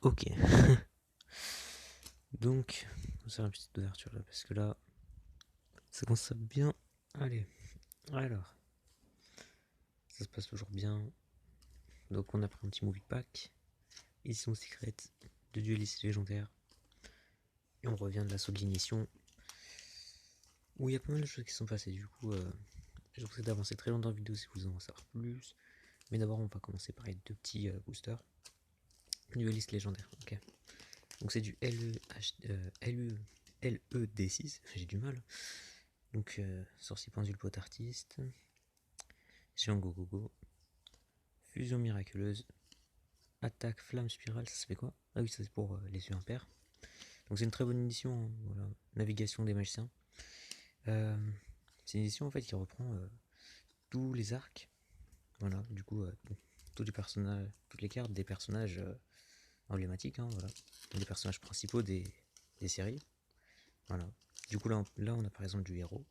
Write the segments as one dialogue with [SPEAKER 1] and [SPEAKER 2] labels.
[SPEAKER 1] Ok. Donc, on va faire une petite ouverture là, parce que là, ça commence à bien. Allez, alors, ça se passe toujours bien. Donc, on a pris un petit movie pack, édition secrète de dueliste légendaire. Et on revient de l'assaut de l'initiation, où il y a pas mal de choses qui sont passées. Du coup, je vous conseille d'avancer très longtemps dans la vidéo si vous en savoir plus. Mais d'abord, on va commencer par les deux petits boosters. Dueliste légendaire, ok. Donc, c'est du LED6, j'ai du mal. Donc, sorcier pendule pot artiste. Géant Gogogo. Fusion miraculeuse. Attaque flamme spirale, ça se fait quoi? Ah oui, ça c'est pour les yeux impairs. Donc c'est une très bonne édition, hein, voilà. Navigation des magiciens. C'est une édition en fait qui reprend tous les arcs. Voilà, du coup, tous les personnages, toutes les cartes des personnages emblématiques, hein, voilà. Des personnages principaux des séries. Voilà. Du coup, là, on a par exemple du héros.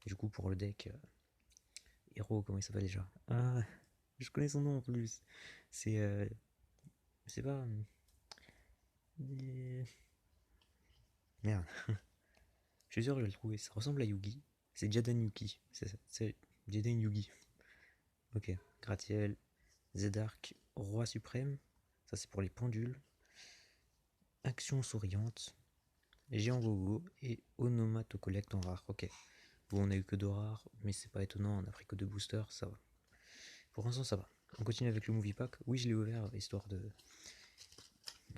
[SPEAKER 1] Du coup, pour le deck, héros, comment il s'appelle déjà? Ah, je connais son nom en plus. C'est pas. Merde. Je suis sûr que je vais le trouver. Ça ressemble à Yugi. C'est Jaden Yuki. C'est ça. C'est Jaden Yugi. Ok. Gratiel. Zedark. Roi suprême. Ça, c'est pour les pendules. Action souriante. Géant Gogo. Et Onomatocollect en rare. Ok. Bon, on a eu que 2 rares. Mais c'est pas étonnant. On a pris que 2 boosters. Ça va. Pour l'instant, ça va. On continue avec le movie pack. Oui, je l'ai ouvert histoire de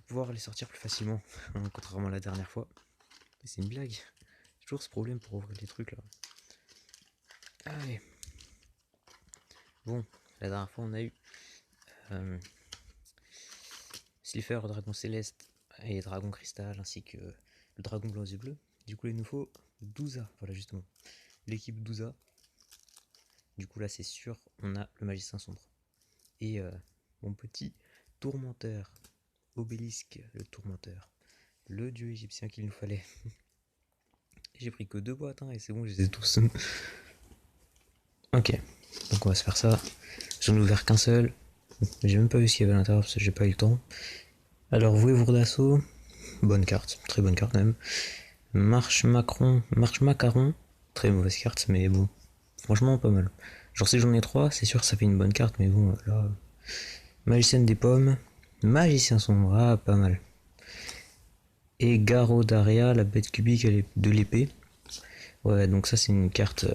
[SPEAKER 1] pouvoir les sortir plus facilement. Contrairement à la dernière fois. Mais c'est une blague. J'ai toujours ce problème pour ouvrir les trucs là. Allez. Bon, la dernière fois on a eu Slifer, dragon céleste et dragon cristal, ainsi que le dragon blanc aux yeux bleus. Du coup, il nous faut 12A, voilà justement. L'équipe 12A. Du coup, là, c'est sûr, on a le magicien sombre. Et mon petit tourmenteur, Obélisque, le tourmenteur. Le dieu égyptien qu'il nous fallait. J'ai pris que 2 boîtes, hein, et c'est bon, je les ai tous. Ok, donc on va se faire ça. J'en ai ouvert qu'un seul. J'ai même pas vu ce qu'il y avait à l'intérieur parce que j'ai pas eu le temps. Alors, vouvoirs d'assaut, bonne carte, très bonne carte même. Marche macaron, très mauvaise carte, mais bon, franchement pas mal. Genre si j'en ai 3, c'est sûr que ça fait une bonne carte, mais bon, là... Magicienne des pommes, magicien sombre, ah, pas mal. Et Garo Daria, la bête cubique de l'épée. Ouais, donc ça c'est une carte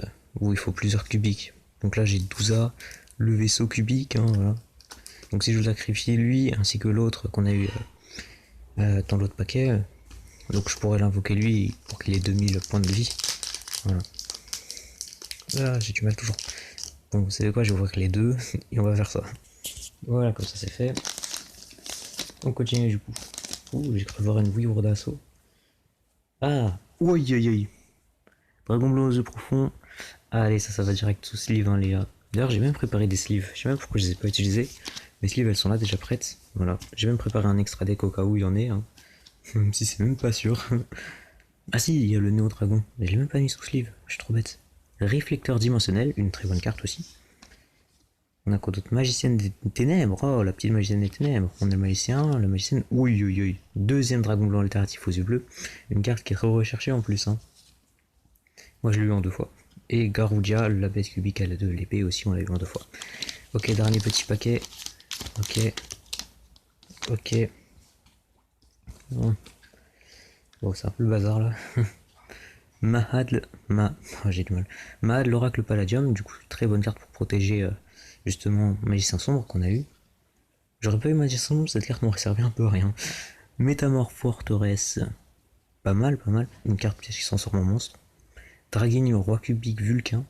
[SPEAKER 1] où il faut plusieurs cubiques. Donc là j'ai 12A, le vaisseau cubique, hein, voilà. Donc si je sacrifie lui, ainsi que l'autre qu'on a eu dans l'autre paquet, donc je pourrais l'invoquer lui pour qu'il ait 2000 points de vie. Voilà. Ah, j'ai du mal toujours. Bon, vous savez quoi, je vais ouvrir les deux et on va faire ça. Voilà, comme ça c'est fait. On continue du coup. Ouh, j'ai cru voir une vouivre d'assaut. Ah, oi aïe aïe. Dragon blanc aux yeux profonds. Allez, ça va direct sous sleeve, hein, les gars. D'ailleurs, j'ai même préparé des sleeves. Je sais même pourquoi je les ai pas utilisés. Les sleeves, elles sont là déjà prêtes. Voilà. J'ai même préparé un extra deck au cas où il y en ait. Hein. Même si c'est même pas sûr. Ah si, il y a le Néo Dragon. Mais je l'ai même pas mis sous sleeve. Je suis trop bête. Réflecteur dimensionnel, une très bonne carte aussi. On a quoi d'autre? Magicienne des ténèbres. Oh, la petite magicienne des ténèbres. On a le magicien, la magicienne. Oui, oui, oui. Deuxième dragon blanc alternatif aux yeux bleus. Une carte qui est très recherchée en plus. Hein. Moi, je l'ai eu en 2 fois. Et Garudia, la bête cubique à la de l'épée aussi, on l'a eu en 2 fois. Ok, dernier petit paquet. Ok. Ok. Bon, c'est un peu le bazar là. J'ai du mal. Mahad, l'oracle palladium, du coup, très bonne carte pour protéger justement Magicien sombre qu'on a eu. J'aurais pas eu Magicien sombre, cette carte m'aurait servi un peu à rien. Métamorphe forteresse, pas mal, pas mal. Une carte qui s'en sort mon monstre. Draguigno, roi cubique, Vulcain,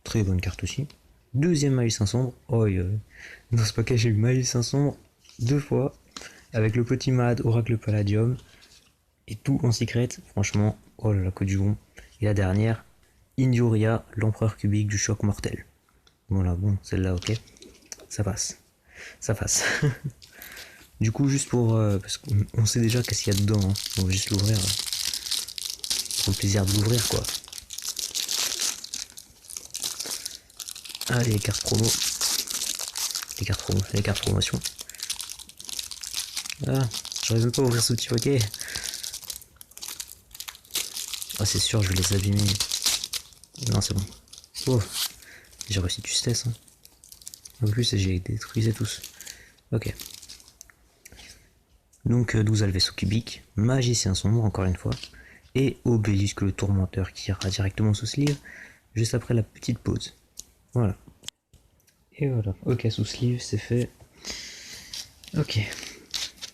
[SPEAKER 1] très bonne carte aussi. Deuxième Magicien sombre, oh, dans ce paquet j'ai eu Magicien sombre 2 fois, avec le petit Mahad, oracle palladium, et tout en secret, franchement, oh là là, que du bon. Et la dernière, Induria, l'empereur cubique du choc mortel. Voilà, bon, celle-là, ok. Ça passe. Ça passe. Du coup, juste pour... parce qu'on sait déjà qu'est-ce qu'il y a dedans. Hein. On va juste l'ouvrir. Pour le plaisir de l'ouvrir, quoi. Ah, les cartes promo. Les cartes promo, les cartes promotion. Ah, J'arrive même pas à ouvrir ce petit paquet. Ah, c'est sûr, je vais les abîmer. Non, c'est bon. Oh, j'ai réussi de justesse. Hein. En plus, j'ai détruisé tous. Ok. Donc 12 vaisseau cubique, magicien sombre encore une fois, et obélisque le tourmenteur qui ira directement sous sleeve, juste après la petite pause. Voilà. Et voilà, ok sous sleeve c'est fait. Ok.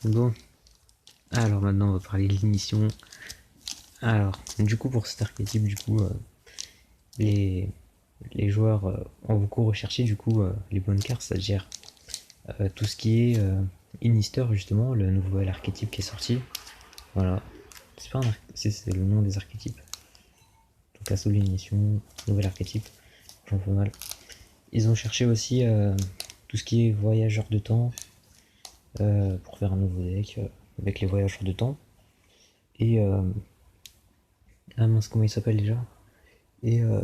[SPEAKER 1] Bon. Alors maintenant on va parler de l'émission. Alors, du coup pour cet archétype, du coup, les, les joueurs ont beaucoup recherché du coup les bonnes cartes, c'est-à-dire tout ce qui est Inister justement, le nouvel archétype qui est sorti. Voilà. C'est pas un c'est le nom des archétypes. Donc assaut l'émission, nouvel archétype, j'en fais mal. Ils ont cherché aussi tout ce qui est voyageur de temps pour faire un nouveau deck avec les voyageurs de temps. Et ah mince, comment il s'appelle déjà? Et, en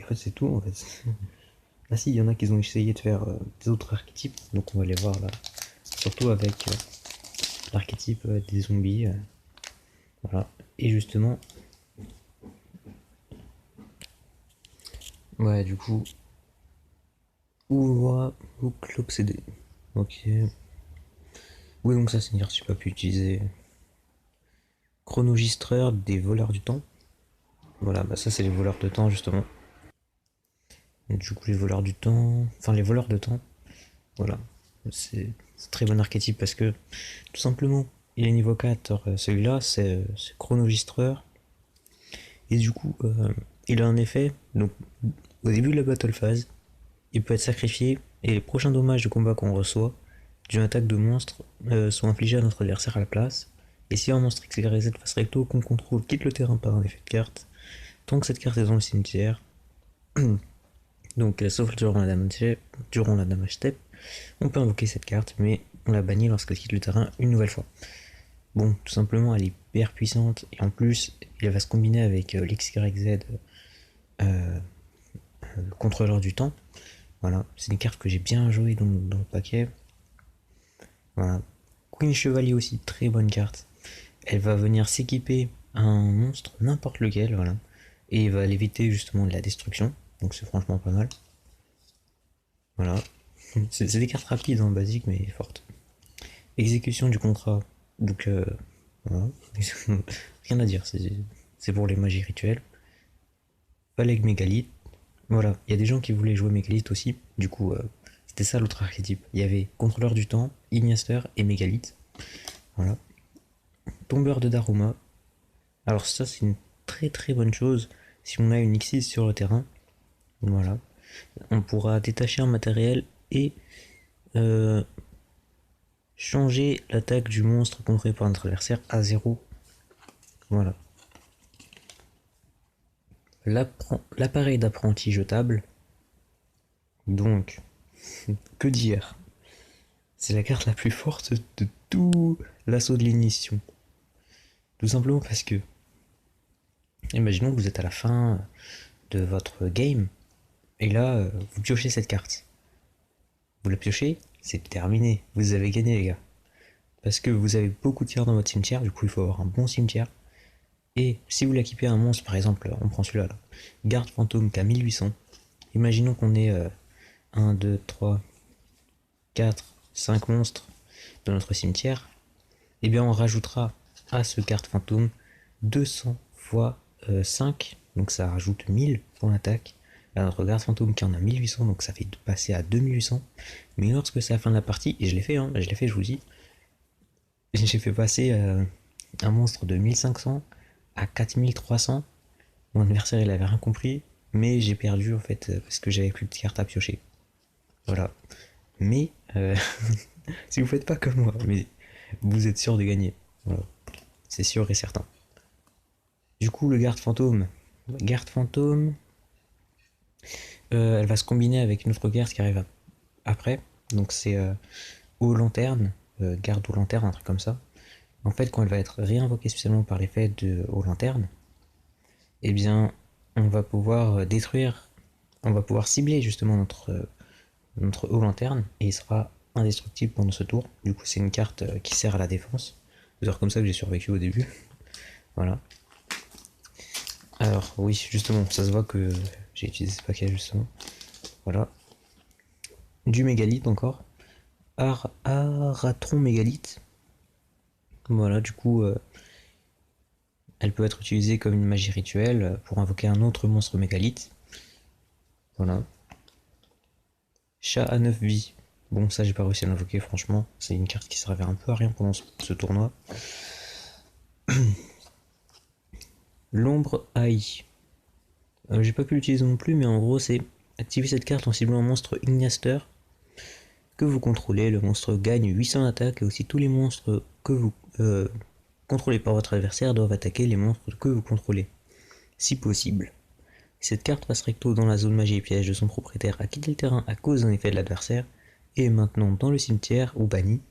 [SPEAKER 1] fait c'est tout en fait. Ah si, il y en a qui ont essayé de faire des autres archétypes, donc on va les voir là. Surtout avec l'archétype des zombies. Voilà. Et justement, ouais, du coup, Ouva ou Club CD. Ok. Oui, donc ça, c'est une carte que j'ai pas pu utiliser. Chronogistreur des voleurs du temps. Voilà, bah ça, c'est les voleurs de temps, justement. Et du coup, les voleurs du temps. Enfin, les voleurs de temps. Voilà. C'est très bon archétype parce que, tout simplement, il est niveau 4. Celui-là, c'est chronogistreur. Et du coup, il a un effet. Donc, au début de la battle phase, il peut être sacrifié et les prochains dommages de combat qu'on reçoit d'une attaque de monstre sont infligés à notre adversaire à la place. Et si un monstre XYZ face recto qu'on contrôle quitte le terrain par un effet de carte, tant que cette carte est dans le cimetière, donc sauf durant la damage step, on peut invoquer cette carte, mais on la bannit lorsqu'elle quitte le terrain une nouvelle fois. Bon, tout simplement, elle est hyper puissante, et en plus, elle va se combiner avec l'XYZ contrôleur du temps. Voilà, c'est une carte que j'ai bien joué dans le paquet. Voilà. Queen Chevalier aussi, très bonne carte. Elle va venir s'équiper à un monstre, n'importe lequel, voilà. Et va l'éviter justement de la destruction. Donc c'est franchement pas mal. Voilà. C'est des cartes rapides en basique mais fortes. Exécution du contrat. Donc voilà. Rien à dire, c'est pour les magies rituelles. Paleg Mégalithe. Voilà, il y a des gens qui voulaient jouer Mégalithe aussi. Du coup, c'était ça l'autre archétype. Il y avait Contrôleur du Temps, Ignaster et Mégalithe. Voilà. Tombeur de Daruma. Alors ça c'est une très très bonne chose si on a une Xyz sur le terrain. Voilà. On pourra détacher un matériel et changer l'attaque du monstre contrôlé par notre adversaire à 0. Voilà. L'appareil d'apprenti jetable. Donc, que dire? C'est la carte la plus forte de tout l'assaut de l'émission. Tout simplement parce que, imaginons que vous êtes à la fin de votre game, et là, vous piochez cette carte. Vous la piochez, c'est terminé. Vous avez gagné, les gars. Parce que vous avez beaucoup de cartes dans votre cimetière, du coup, il faut avoir un bon cimetière. Et si vous l'équipez à un monstre, par exemple, on prend celui-là, là, garde fantôme qui a 1800. Imaginons qu'on ait 1, 2, 3, 4, 5 monstres dans notre cimetière. Et bien, on rajoutera à ce garde fantôme 200 fois 5, donc ça rajoute 1000 pour l'attaque. Là, notre garde fantôme qui en a 1800, donc ça fait passer à 2800. Mais lorsque c'est la fin de la partie, et je l'ai fait, je vous dis, j'ai fait passer un monstre de 1500 à 4300. Mon adversaire il avait rien compris, mais j'ai perdu en fait parce que j'avais plus de cartes à piocher. Voilà. Mais si vous faites pas comme moi, mais vous êtes sûr de gagner. Voilà. C'est sûr et certain. Du coup, le garde fantôme. Garde fantôme, elle va se combiner avec une autre garde qui arrive après. Donc c'est aux lanternes, garde aux lanternes, un truc comme ça. En fait, quand elle va être réinvoquée spécialement par l'effet de aux lanternes, eh bien, on va pouvoir détruire, on va pouvoir cibler justement notre haut lanterne et il sera indestructible pendant ce tour. Du coup, c'est une carte qui sert à la défense. C'est comme ça que j'ai survécu au début. Voilà. Alors, oui, justement, ça se voit que j'ai utilisé ce paquet, justement. Voilà. Du mégalithe encore. Aratron mégalithe. Voilà, du coup, elle peut être utilisée comme une magie rituelle pour invoquer un autre monstre mégalithe. Voilà. Chat à 9 vies. Bon, ça, j'ai pas réussi à l'invoquer, franchement. C'est une carte qui servait un peu à rien pendant ce tournoi. L'ombre AI. J'ai pas pu l'utiliser non plus, mais en gros, c'est activer cette carte en ciblant un monstre Ignaster que vous contrôlez. Le monstre gagne 800 d'attaque et aussi tous les monstres que vous contrôlés par votre adversaire doivent attaquer les monstres que vous contrôlez, si possible. Cette carte passe recto dans la zone magie et piège de son propriétaire à quitter le terrain à cause d'un effet de l'adversaire, et maintenant dans le cimetière ou banni,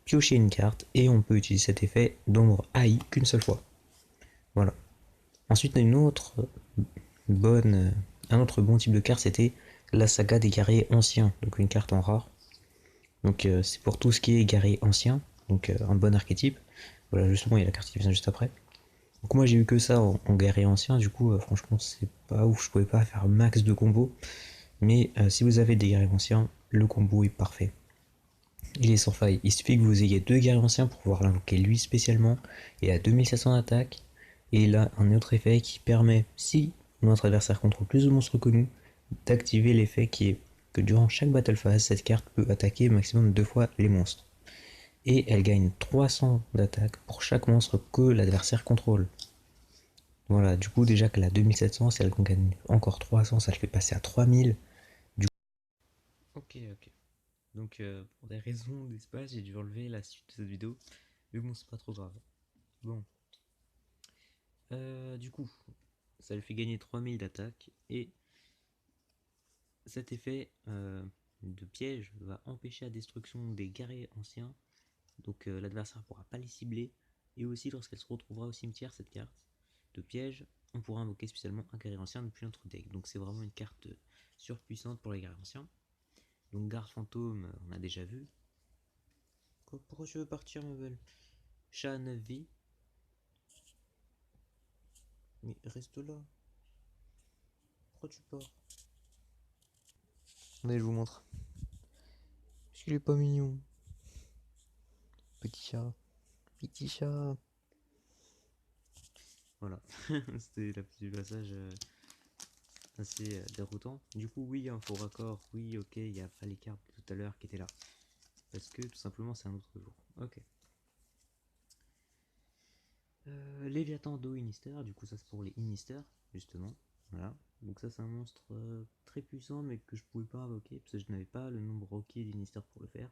[SPEAKER 1] piocher une carte et on peut utiliser cet effet d'ombre AI qu'une seule fois. Voilà. Ensuite, un autre bon type de carte, c'était la saga des guerriers anciens, donc une carte en rare. Donc c'est pour tout ce qui est guerrier ancien, donc un bon archétype. Voilà, justement, il y a la carte qui vient juste après. Donc moi j'ai eu que ça en guerrier ancien, du coup franchement c'est pas ouf, je pouvais pas faire max de combos. Mais si vous avez des guerriers anciens, le combo est parfait. Il est sans faille, il suffit que vous ayez 2 guerriers anciens pour pouvoir l'invoquer lui spécialement, et à 2700 d'attaque. Et il a un autre effet qui permet, si notre adversaire contrôle plus de monstres que nous, d'activer l'effet qui est que durant chaque battle phase, cette carte peut attaquer maximum 2 fois les monstres. Et elle gagne 300 d'attaque pour chaque monstre que l'adversaire contrôle. Voilà, du coup déjà qu'elle a 2700, si elle gagne encore 300, ça le fait passer à 3000. Ok. Donc pour des raisons d'espace, j'ai dû enlever la suite de cette vidéo. Mais bon, c'est pas trop grave. Bon. Du coup, ça lui fait gagner 3000 d'attaque. Et cet effet de piège va empêcher la destruction des guerriers anciens. Donc l'adversaire ne pourra pas les cibler. Et aussi lorsqu'elle se retrouvera au cimetière, cette carte de piège, on pourra invoquer spécialement un guerrier ancien depuis notre deck. Donc c'est vraiment une carte surpuissante pour les guerriers anciens. Donc garde fantôme, on a déjà vu. Pourquoi tu veux partir, ma belle? Chat à 9 vies. Mais reste là. Pourquoi tu pars? Allez, je vous montre. Parce qu'il est pas mignon. Petit chat. Petit chat. Voilà. C'était la petite passage assez déroutant. Du coup, oui, un faux raccord. Oui, ok, il n'y a pas les cartes de tout à l'heure qui étaient là. Parce que tout simplement, c'est un autre jour. Ok. Léviathan d'eau Inister. Du coup, ça c'est pour les Inister, justement. Voilà. Donc ça c'est un monstre très puissant mais que je pouvais pas invoquer parce que je n'avais pas le nombre requis d'Inister pour le faire.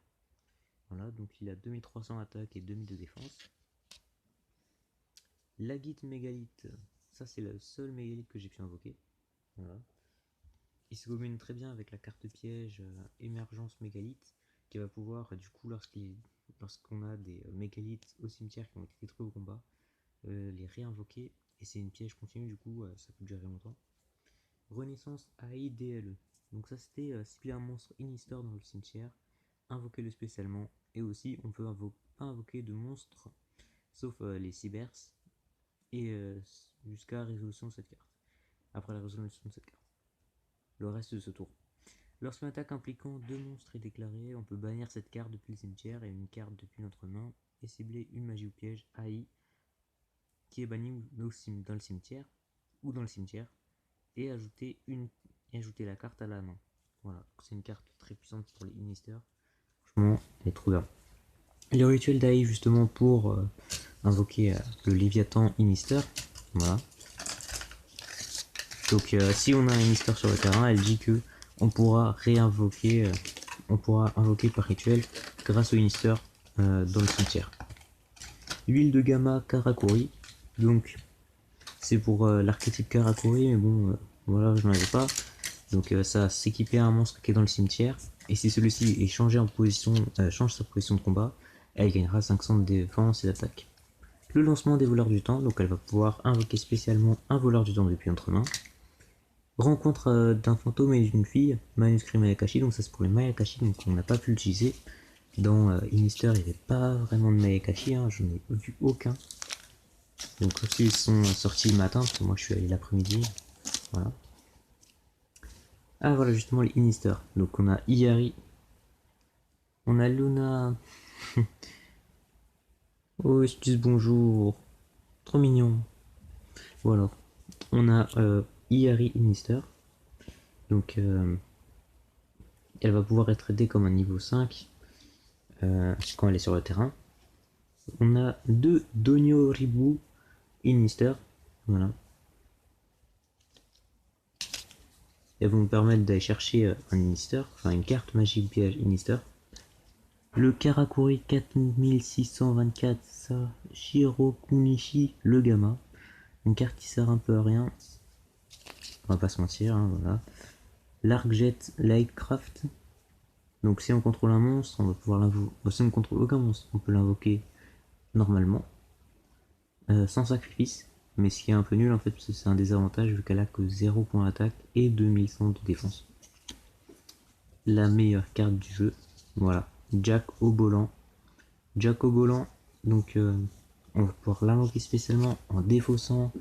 [SPEAKER 1] Voilà, donc il a 2300 attaque et 2000 de défense. Lagite mégalithe, ça c'est le seul mégalithe que j'ai pu invoquer. Voilà. Il se combine très bien avec la carte piège émergence mégalithe qui va pouvoir du coup lorsqu'on a des mégalithes au cimetière qui ont été détruits au combat, les réinvoquer et c'est une piège continue du coup ça peut durer longtemps. Renaissance AIDLE. Donc ça c'était cibler un monstre Inister dans le cimetière, invoquer-le spécialement, et aussi on peut pas invoquer de monstres sauf les cybers, et jusqu'à résolution de cette carte. Après la résolution de cette carte. Le reste de ce tour. Lorsqu'une attaque impliquant 2 monstres est déclarée, on peut bannir cette carte depuis le cimetière et une carte depuis notre main, et cibler une magie ou piège AI qui est bannie dans le cimetière, ou dans le cimetière, et ajouter la carte à la main. Voilà, c'est une carte très puissante pour les Inister. Franchement, elle est trop bien. Le rituel d'AI justement pour invoquer le Léviathan Inister. Voilà. Donc si on a un Inister sur le terrain, elle dit que on pourra réinvoquer, on pourra invoquer par rituel grâce au Inister dans le cimetière. L'huile de Gamma Karakuri. Donc c'est pour l'archétype Karakuri, mais bon, voilà, je n'en avais pas. Donc ça s'équiper à un monstre qui est dans le cimetière. Et si celui-ci est changé en position, change sa position de combat, elle gagnera 500 de défense et d'attaque. Le lancement des voleurs du temps, donc elle va pouvoir invoquer spécialement un voleur du temps depuis notre main. Rencontre d'un fantôme et d'une fille, manuscrit Mayakashi, donc ça c'est pour les Mayakashi, donc on n'a pas pu l'utiliser. Dans Inister, il n'y avait pas vraiment de Maekashi, hein, je n'ai vu aucun. Donc ceux ils sont sortis le matin, parce que moi je suis allé l'après-midi. Voilà. Ah voilà justement les Inister. Donc on a Iari. On a Luna. Oh excuse bonjour. Trop mignon. Voilà. On a Iari Inister. Donc elle va pouvoir être aidée comme un niveau 5 quand elle est sur le terrain. On a deux Donyo Ribu Inister. Voilà. Elles vont nous permettre d'aller chercher un Inister, enfin une carte magique piège Inister. Le Karakuri 4624 Sashiro Kunishi, le Gamma. Une carte qui sert un peu à rien. On va pas se mentir, hein, voilà. L'Arcjet Lightcraft. Donc si on contrôle un monstre, on va pouvoir l'invoquer. Si on ne contrôle aucun monstre, on peut l'invoquer normalement. Sans sacrifice. Mais ce qui est un peu nul en fait, parce que c'est un désavantage vu qu'elle a que 0 points d'attaque et 2100 de défense. La meilleure carte du jeu. Voilà. Jack Obolan. Jack Obolan, donc on va pouvoir l'invoquer spécialement en défaussant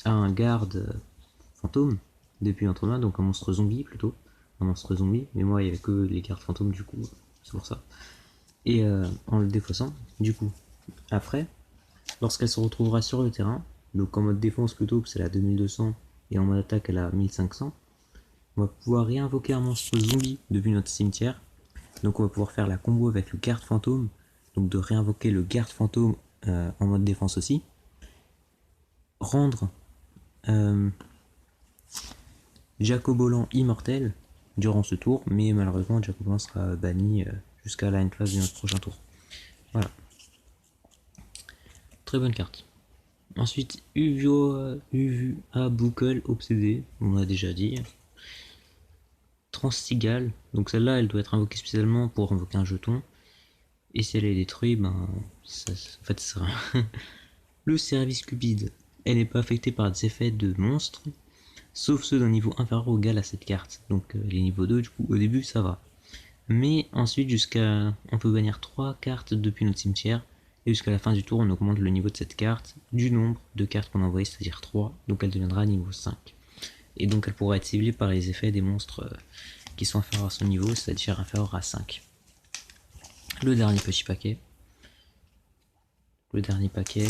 [SPEAKER 1] à un garde fantôme depuis notre main, donc un monstre zombie plutôt. Un monstre zombie, mais moi il n'y avait que les gardes fantômes du coup, c'est pour ça. Et en le défaussant, du coup, après, lorsqu'elle se retrouvera sur le terrain, donc en mode défense plutôt, parce qu'elle a 2200 et en mode attaque elle a 1500, on va pouvoir réinvoquer un monstre zombie depuis notre cimetière. Donc on va pouvoir faire la combo avec le garde fantôme, donc de réinvoquer le garde fantôme en mode défense aussi. Rendre Jacobolan immortel durant ce tour, mais malheureusement Jacobolan sera banni jusqu'à la end phase de notre prochain tour. Voilà. Très bonne carte. Ensuite, Uvua Buckle Obsédé, on l'a déjà dit. Transtigale, donc celle-là elle doit être invoquée spécialement pour invoquer un jeton. Et si elle est détruite, ben ça, en fait ça sert à rien. Le service cupide, elle n'est pas affectée par des effets de monstres, sauf ceux d'un niveau inférieur ou égal à cette carte. Donc les niveaux 2, du coup, au début, ça va. Mais ensuite, on peut bannir 3 cartes depuis notre cimetière, et jusqu'à la fin du tour, on augmente le niveau de cette carte du nombre de cartes qu'on a envoyées, c'est-à-dire 3, donc elle deviendra niveau 5. Et donc elle pourra être ciblée par les effets des monstres qui sont inférieurs à son niveau, c'est-à-dire inférieurs à 5. Le dernier petit paquet. Le dernier paquet,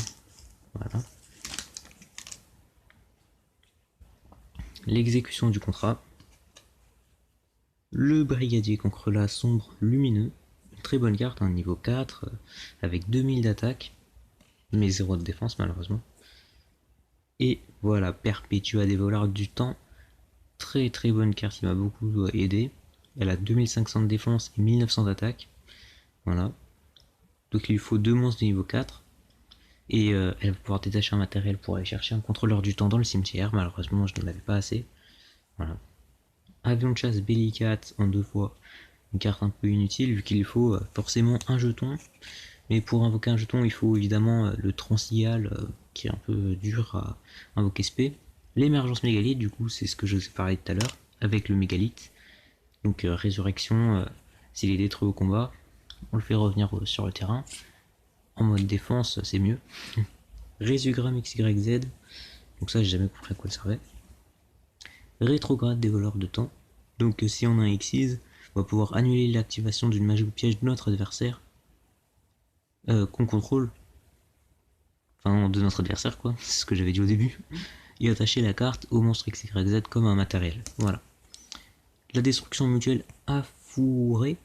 [SPEAKER 1] voilà. L'exécution du contrat. Le brigadier Concrelat sombre lumineux. Une très bonne carte, hein, niveau 4, avec 2000 d'attaque, mais 0 de défense malheureusement. Et voilà, Perpétua des voleurs du temps. Très très bonne carte, il m'a beaucoup aidé. Elle a 2500 de défense et 1900 d'attaque. Voilà. Donc il lui faut 2 monstres de niveau 4. Et elle va pouvoir détacher un matériel pour aller chercher un contrôleur du temps dans le cimetière. Malheureusement, je ne l'avais pas assez. Voilà. Avion de chasse Bellicat en 2 fois. Une carte un peu inutile vu qu'il faut forcément un jeton. Mais pour invoquer un jeton, il faut évidemment le Transial qui est un peu dur à invoquer SP. L'émergence mégalith, du coup, c'est ce que je vous ai parlé tout à l'heure avec le mégalith. Donc résurrection, s'il est détruit au combat, on le fait revenir sur le terrain. En mode défense, c'est mieux. Résugramme XYZ, donc ça j'ai jamais compris à quoi il servait. Rétrograde des voleurs de temps, donc si on a un Xyz, on va pouvoir annuler l'activation d'une magie ou piège de notre adversaire qu'on contrôle, enfin de notre adversaire quoi, c'est ce que j'avais dit au début, et attacher la carte au monstre XYZ comme un matériel. Voilà. La destruction mutuelle affourée,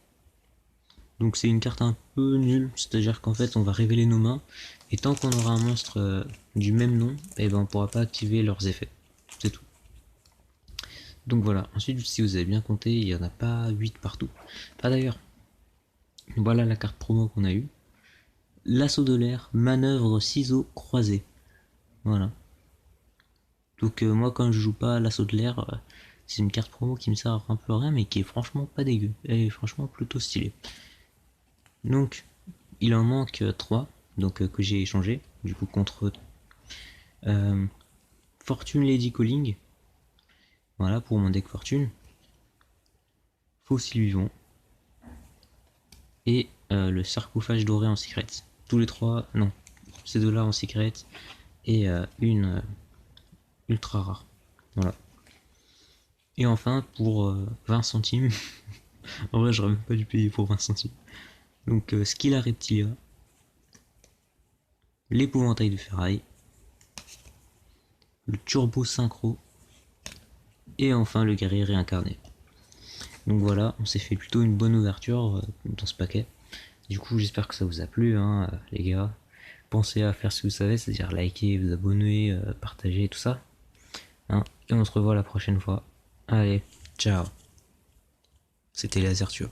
[SPEAKER 1] donc c'est une carte un peu nulle, c'est-à-dire qu'en fait on va révéler nos mains, et tant qu'on aura un monstre du même nom, et ben on pourra pas activer leurs effets. C'est tout. Donc voilà, ensuite si vous avez bien compté, il n'y en a pas 8 partout. Ah d'ailleurs, voilà la carte promo qu'on a eue. L'assaut de l'air, manœuvre ciseaux croisés. Voilà. Donc moi quand je joue pas l'assaut de l'air, c'est une carte promo qui me sert un peu à rien mais qui est franchement pas dégueu. Elle est franchement plutôt stylée. Donc il en manque 3, donc que j'ai échangé, du coup contre Fortune Lady Calling. Voilà pour mon deck Fortune. Fossile vivant. et le sarcophage doré en secret. Tous les trois, non, ces deux-là en secret et une ultra rare. Voilà. Et enfin, pour 20 centimes, en vrai, j'aurais même pas dû payer pour 20 centimes. Donc, Skilla Reptilia, l'épouvantail de ferraille, le turbo synchro et enfin le guerrier réincarné. Donc voilà, on s'est fait plutôt une bonne ouverture dans ce paquet. Du coup, j'espère que ça vous a plu, hein, les gars. Pensez à faire ce que vous savez, c'est-à-dire liker, vous abonner, partager, tout ça. Hein, et on se revoit la prochaine fois. Allez, ciao. C'était Lasertio.